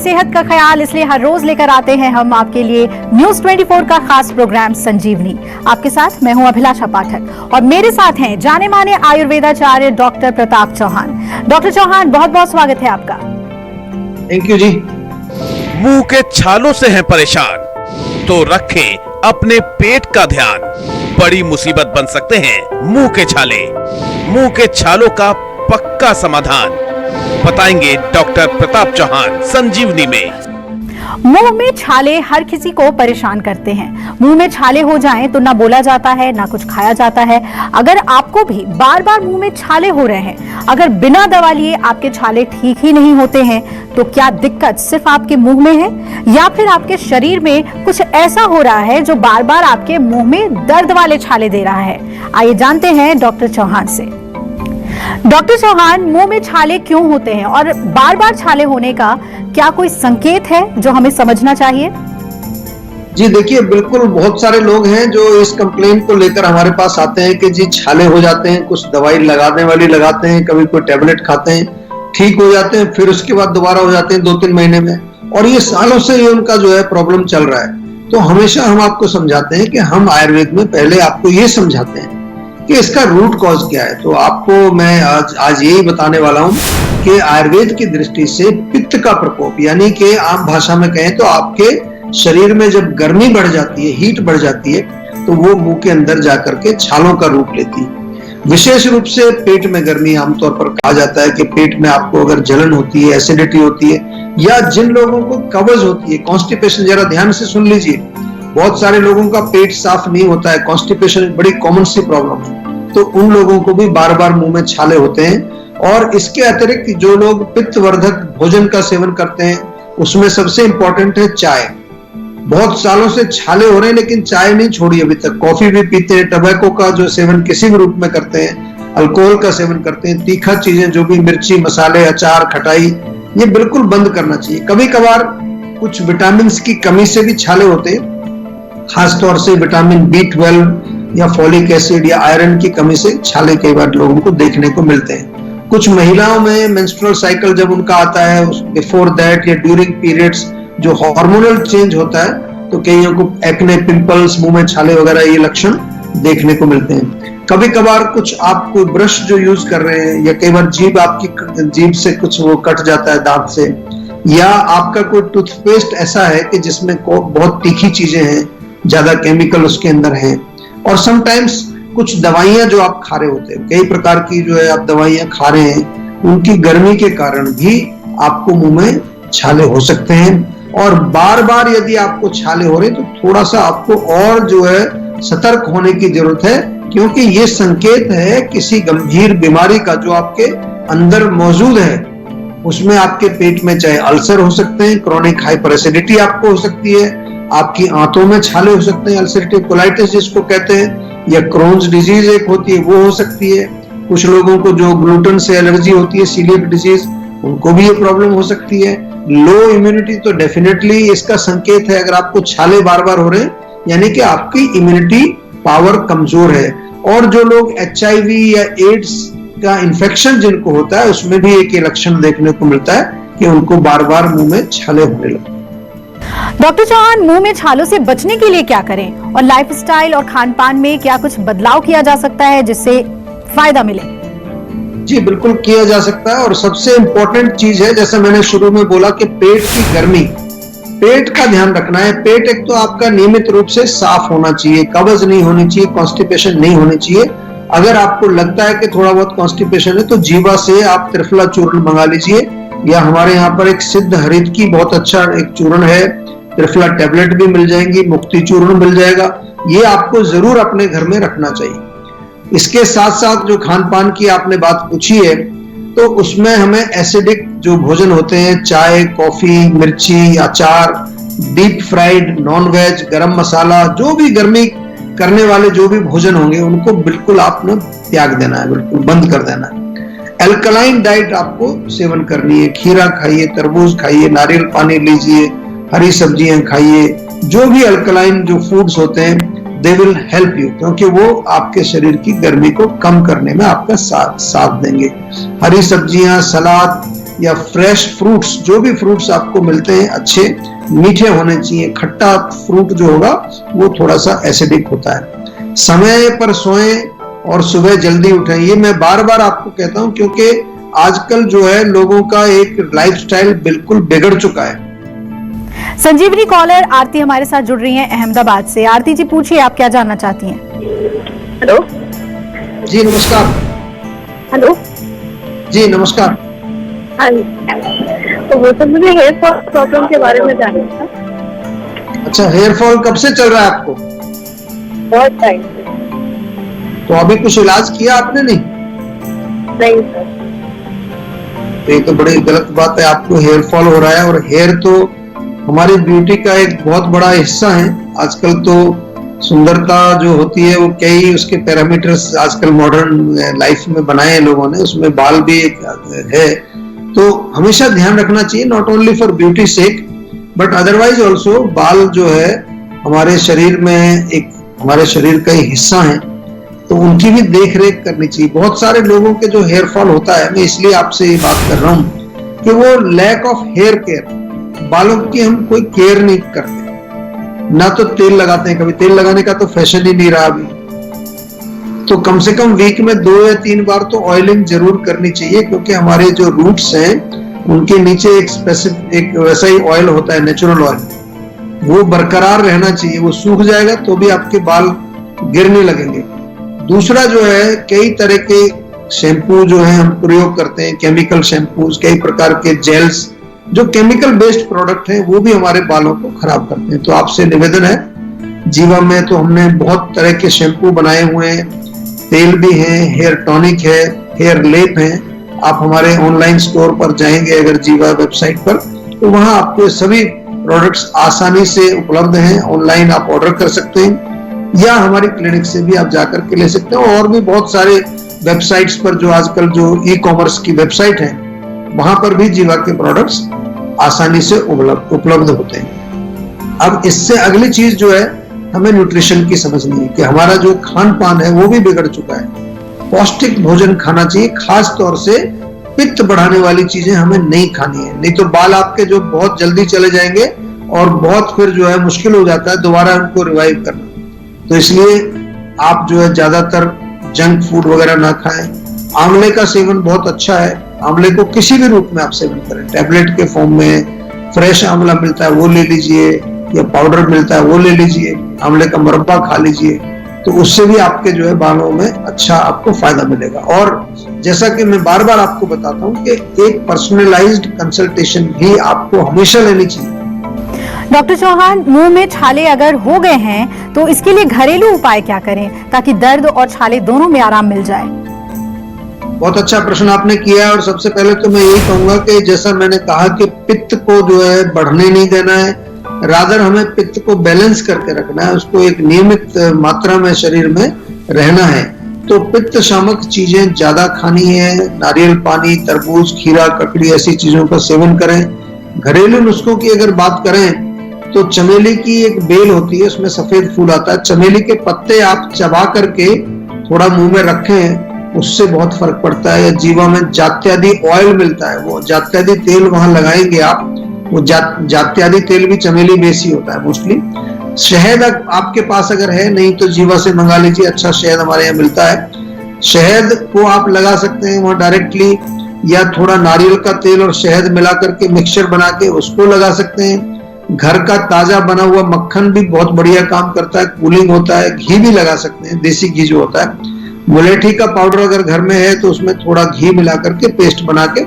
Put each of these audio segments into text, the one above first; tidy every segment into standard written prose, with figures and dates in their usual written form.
सेहत का ख्याल, इसलिए हर रोज लेकर आते हैं हम आपके लिए न्यूज 24 का खास प्रोग्राम संजीवनी। आपके साथ मैं हूं अभिलाषा पाठक और मेरे साथ हैं जाने माने आयुर्वेदाचार्य डॉक्टर प्रताप चौहान। डॉक्टर चौहान, बहुत बहुत स्वागत है आपका। थैंक यू जी। मुंह के छालों से हैं परेशान तो रखें अपने पेट का ध्यान। बड़ी मुसीबत बन सकते हैं मुंह के छाले। मुंह के छालों का पक्का समाधान बताएंगे डॉक्टर प्रताप चौहान संजीवनी में। मुंह में छाले हर किसी को परेशान करते हैं। मुंह में छाले हो जाएं तो ना बोला जाता है, ना कुछ खाया जाता है। अगर आपको भी बार बार मुंह में छाले हो रहे हैं, अगर बिना दवा लिए आपके छाले ठीक ही नहीं होते हैं, तो क्या दिक्कत सिर्फ आपके मुंह में है या फिर आपके शरीर में कुछ ऐसा हो रहा है जो बार बार आपके मुंह में दर्द वाले छाले दे रहा है? आइए जानते हैं डॉक्टर चौहान से। डॉक्टर चौहान, मुंह में छाले क्यों होते हैं और बार बार छाले होने का क्या कोई संकेत है जो हमें समझना चाहिए? जी देखिए, बिल्कुल बहुत सारे लोग हैं जो इस कंप्लेंट को लेकर हमारे पास आते हैं कि जी छाले हो जाते हैं, कुछ दवाई लगाने वाली लगाते हैं, कभी कोई टेबलेट खाते हैं, ठीक हो जाते हैं, फिर उसके बाद दोबारा हो जाते हैं 2-3 महीने में, और ये सालों से ये उनका जो है प्रॉब्लम चल रहा है। तो हमेशा हम आपको समझाते हैं कि हम आयुर्वेद में पहले आपको ये समझाते हैं कि इसका रूट कॉज क्या है। तो आपको मैं आज यही बताने वाला हूं कि आयुर्वेद की दृष्टि से पित्त का प्रकोप, यानी कि आम भाषा में कहें तो आपके शरीर में जब गर्मी बढ़ जाती है, हीट बढ़ जाती है, तो वो मुंह के अंदर जाकर के छालों का रूप लेती है। विशेष रूप से पेट में गर्मी, आमतौर पर कहा जाता है कि पेट में आपको अगर जलन होती है, एसिडिटी होती है, या जिन लोगों को कब्ज होती है, कॉन्स्टिपेशन, जरा ध्यान से सुन लीजिए, बहुत सारे लोगों का पेट साफ नहीं होता है, कॉन्स्टिपेशन एक बड़ी कॉमन सी प्रॉब्लम है, तो उन लोगों को भी बार बार मुंह में छाले होते हैं। और इसके अतिरिक्त जो लोग पित्तवर्धक भोजन का सेवन करते हैं, उसमें सबसे इंपॉर्टेंट है चाय। बहुत सालों से छाले हो रहे हैं लेकिन चाय नहीं छोड़ी अभी तक। कॉफी भी पीते हैं, टबैको का जो सेवन किसी भी रूप में करते हैं, अल्कोहल का सेवन करते हैं, तीखा चीजें जो भी मिर्ची, मसाले, अचार, खटाई, ये बिल्कुल बंद करना चाहिए। कभी कभार कुछ विटामिन की कमी से भी छाले होते हैं, खासतौर से विटामिन B12 या फॉलिक एसिड या आयरन की कमी से छाले कई बार लोगों को देखने को मिलते हैं। कुछ महिलाओं में मेंस्ट्रुअल साइकिल जब उनका आता है, बिफोर दैट या ड्यूरिंग पीरियड्स जो हार्मोनल चेंज होता है, तो कईयों को एक्ने, पिंपल्स, मुंह में छाले वगैरह ये लक्षण देखने को मिलते हैं। कभी कभार कुछ आप कोई ब्रश जो यूज कर रहे हैं, या कई बार जीभ, आपकी जीभ से कुछ वो कट जाता है दांत से, या आपका कोई टूथपेस्ट ऐसा है कि जिसमें बहुत तीखी चीजें हैं, ज्यादा केमिकल उसके अंदर है, और समटाइम्स कुछ दवाइयां जो आप खा रहे होते हैं, कई प्रकार की जो है आप दवाइयां खा रहे हैं, उनकी गर्मी के कारण भी आपको मुंह में छाले हो सकते हैं। और बार बार यदि आपको छाले हो रहे तो थोड़ा सा आपको और जो है सतर्क होने की जरूरत है, क्योंकि ये संकेत है किसी गंभीर बीमारी का जो आपके अंदर मौजूद है। उसमें आपके पेट में चाहे अल्सर हो सकते हैं, क्रोनिक हाइपर एसिडिटी आपको हो सकती है, आपकी आंतों में छाले हो सकते हैं, अल्सरेटिव कोलाइटिस जिसको कहते हैं, या क्रोन्स डिजीज एक होती है वो हो सकती है। कुछ लोगों को जो ग्लूटेन से एलर्जी होती है, सीलियक डिजीज, उनको भी ये प्रॉब्लम हो सकती है। लो इम्यूनिटी तो डेफिनेटली इसका संकेत है। अगर आपको छाले बार बार हो रहे हैं, यानी कि आपकी इम्यूनिटी पावर कमजोर है। और जो लोग HIV या एड्स का इन्फेक्शन जिनको होता है, उसमें भी एक लक्षण देखने को मिलता है कि उनको बार बार मुंह में छाले होने लगते हैं। डॉक्टर चौहान, मुंह में छालों से बचने के लिए क्या करें और लाइफस्टाइल और खान पान में क्या कुछ बदलाव किया जा सकता है जिससे फायदा मिले? जी बिल्कुल किया जा सकता है, और सबसे इंपॉर्टेंट चीज है, जैसे मैंने शुरू में बोला कि पेट की गर्मी, पेट का ध्यान रखना है। पेट एक तो आपका नियमित रूप से साफ होना चाहिए, कब्ज नहीं होनी चाहिए, कॉन्स्टिपेशन नहीं होनी चाहिए। अगर आपको लगता है कि थोड़ा बहुत कॉन्स्टिपेशन है तो जीवा से आप त्रिफला चूर्ण मंगा लीजिए, या हमारे यहाँ पर एक सिद्ध हरित की बहुत अच्छा एक चूर्ण है, त्रिफला टैबलेट भी मिल जाएंगी, मुक्ति चूर्ण मिल जाएगा, ये आपको जरूर अपने घर में रखना चाहिए। इसके साथ साथ जो खान पान की आपने बात पूछी है, तो उसमें हमें एसिडिक जो भोजन होते हैं, चाय, कॉफी, मिर्ची, अचार, डीप फ्राइड, नॉन वेज, गरम मसाला, जो भी गर्मी करने वाले जो भी भोजन होंगे, उनको बिल्कुल आपने त्याग देना है, बिल्कुल बंद कर देना है। एल्कलाइन डाइट आपको सेवन करनी है, खीरा खाइए, तरबूज खाइए, नारियल पानी लीजिए, हरी सब्जियां खाइए, जो भी अल्कलाइन जो फूड्स होते हैं, दे विल हेल्प यू, क्योंकि वो आपके शरीर की गर्मी को कम करने में आपका साथ देंगे। हरी सब्जियां, सलाद, या फ्रेश फ्रूट्स, जो भी फ्रूट्स आपको मिलते हैं अच्छे मीठे होने चाहिए। खट्टा फ्रूट जो होगा वो थोड़ा सा एसिडिक होता है। समय पर सोएं और सुबह जल्दी उठें, ये मैं बार बार आपको कहता हूं, क्योंकि आजकल जो है लोगों का एक लाइफस्टाइल बिल्कुल बिगड़ चुका है। संजीवनी कॉलर आरती हमारे साथ जुड़ रही हैं अहमदाबाद से। आरती जी, पूछिए, आप क्या जानना चाहती हैं? हेलो जी नमस्कार। हेलो जी नमस्कार। हाँ जी, तो वो तो मुझे हेयर फॉल प्रॉब्लम के बारे में जानना था। अच्छा, हेयर फॉल कब से चल रहा है आपको? बहुत टाइम से। तो अभी कुछ इलाज किया आपने? नहीं सर। तो ये तो बड़ी गलत बात है, आपको हेयर फॉल हो रहा है। और हेयर तो हमारी ब्यूटी का एक बहुत बड़ा हिस्सा है। आजकल तो सुंदरता जो होती है वो कई उसके पैरामीटर्स आजकल मॉडर्न लाइफ में बनाए हैं लोगों ने, उसमें बाल भी एक है। तो हमेशा ध्यान रखना चाहिए, not only for beauty sake but otherwise also. बाल जो है हमारे शरीर में एक हमारे शरीर का ही हिस्सा है, तो उनकी भी देख रेख करनी चाहिए। बहुत सारे लोगों के जो हेयर फॉल होता है, मैं इसलिए आपसे ये बात कर रहा हूँ कि वो लैक ऑफ हेयर केयर, बालों की हम कोई केयर नहीं करते, ना तो तेल लगाते हैं। कभी तेल लगाने का तो फैशन ही नहीं रहा अभी। तो कम से कम वीक में 2 या 3 बार तो ऑयलिंग जरूर करनी चाहिए, क्योंकि हमारे जो रूट्स हैं उनके नीचे एक स्पेसिफिक एक वैसा ही ऑयल होता है, नेचुरल ऑयल, वो बरकरार रहना चाहिए। वो सूख जाएगा तो भी आपके बाल गिरने लगेंगे। दूसरा जो है, कई तरह के शैम्पू जो है हम प्रयोग करते हैं, केमिकल शैम्पूज, कई प्रकार के जेल्स जो केमिकल बेस्ड प्रोडक्ट हैं, वो भी हमारे बालों को खराब करते हैं। तो आपसे निवेदन है, जीवा में तो हमने बहुत तरह के शैम्पू बनाए हुए हैं, तेल भी हैं, हेयर टॉनिक है, हेयर लेप है। आप हमारे ऑनलाइन स्टोर पर जाएंगे अगर जीवा वेबसाइट पर, तो वहां आपको सभी प्रोडक्ट्स आसानी से उपलब्ध हैं। ऑनलाइन आप ऑर्डर कर सकते हैं या हमारी क्लिनिक से भी आप जाकर के ले सकते हैं। और भी बहुत सारे वेबसाइट्स पर जो आजकल जो ई कॉमर्स की वेबसाइट है, वहां पर भी जीवा के प्रोडक्ट्स आसानी से उपलब्ध होते हैं। अब इससे अगली चीज जो है, हमें न्यूट्रिशन की समझनी है कि हमारा जो खान पान है वो भी बिगड़ चुका है। पौष्टिक भोजन खाना चाहिए, खास तौर से पित्त बढ़ाने वाली चीजें हमें नहीं खानी है, नहीं तो बाल आपके जो बहुत जल्दी चले जाएंगे और बहुत फिर जो है मुश्किल हो जाता है दोबारा उनको रिवाइव करना। तो इसलिए आप जो है ज्यादातर जंक फूड वगैरह ना खाएं। आंवले का सेवन बहुत अच्छा है, आंवले को किसी भी रूप में आप सेवन करें, टैबलेट के फॉर्म में फ्रेश आंवला मिलता है वो ले लीजिए, या पाउडर मिलता है वो ले लीजिए, आंवले का मुरब्बा खा लीजिए, तो उससे भी आपके जो है बालों में अच्छा आपको फायदा मिलेगा। और जैसा कि मैं बार बार आपको बताता हूँ कि एक पर्सनलाइज्ड कंसल्टेशन भी आपको हमेशा लेनी चाहिए। डॉक्टर चौहान, मुंह में छाले अगर हो गए हैं तो इसके लिए घरेलू उपाय क्या करें ताकि दर्द और छाले दोनों में आराम मिल जाए? बहुत अच्छा प्रश्न आपने किया है। और सबसे पहले तो मैं यही कहूंगा कि जैसा मैंने कहा कि पित्त को जो है बढ़ने नहीं देना है, रादर हमें पित्त को बैलेंस करके रखना है, उसको एक नियमित मात्रा में शरीर में रहना है। तो पित्त शामक चीजें ज्यादा खानी है, नारियल पानी, तरबूज, खीरा, ककड़ी ऐसी चीजों का सेवन करें। घरेलू नुस्खों की अगर बात करें तो चमेली की एक बेल होती है, उसमें सफेद फूल आता है, चमेली के पत्ते आप चबा करके थोड़ा मुंह में रखें, उससे बहुत फर्क पड़ता है। या जीवा में जात्यादि ऑयल मिलता है, वो जात्यादि तेल वहां लगाएंगे आप, वो जात्यादि तेल भी चमेली बेस ही होता है मोस्टली। शहद आपके पास अगर है, नहीं तो जीवा से मंगा लीजिए, अच्छा शहद हमारे यहाँ मिलता है। शहद को आप लगा सकते हैं वहां डायरेक्टली, या थोड़ा नारियल का तेल और शहद मिला करके मिक्सचर बना के उसको लगा सकते हैं। घर का ताजा बना हुआ मक्खन भी बहुत बढ़िया काम करता है, कूलिंग होता है। घी भी लगा सकते हैं, देसी घी जो होता है। मुलेठी का पाउडर अगर घर में है तो उसमें थोड़ा घी मिला करके पेस्ट बना के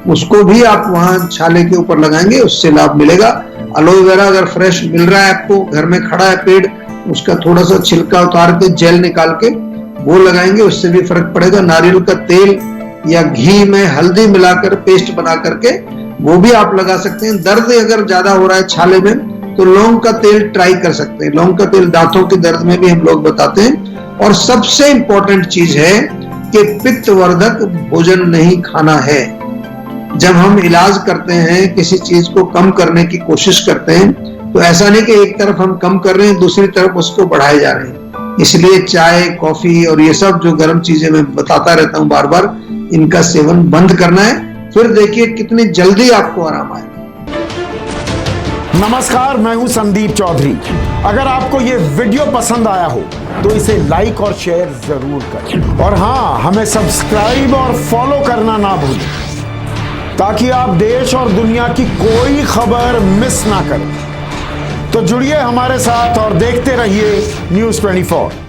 उसको भी आप वहां छाले के ऊपर लगाएंगे, उससे लाभ मिलेगा। एलोवेरा अगर फ्रेश मिल रहा है आपको, घर में खड़ा है पेड़, उसका थोड़ा सा छिलका उतार के जेल निकाल के वो लगाएंगे, उससे भी फर्क पड़ेगा। नारियल का तेल या घी में हल्दी मिलाकर पेस्ट बना करके वो भी आप लगा सकते हैं। दर्द अगर ज्यादा हो रहा है छाले में तो लौंग का तेल ट्राई कर सकते हैं, लौंग का तेल दांतों के दर्द में भी हम लोग बताते हैं। और सबसे इंपॉर्टेंट चीज है कि पित्तवर्धक भोजन नहीं खाना है। जब हम इलाज करते हैं, किसी चीज को कम करने की कोशिश करते हैं, तो ऐसा नहीं कि एक तरफ हम कम कर रहे हैं दूसरी तरफ उसको बढ़ाए जा रहे हैं। इसलिए चाय, कॉफी और ये सब जो गर्म चीजें मैं बताता रहता हूं बार बार, इनका सेवन बंद करना है। फिर देखिए कितनी जल्दी आपको आराम आएगा। नमस्कार, मैं हूं संदीप चौधरी। अगर आपको ये वीडियो पसंद आया हो तो इसे लाइक और शेयर जरूर करें, और हाँ, हमें सब्सक्राइब और फॉलो करना ना भूलें ताकि आप देश और दुनिया की कोई खबर मिस ना करें। तो जुड़िए हमारे साथ और देखते रहिए News 24।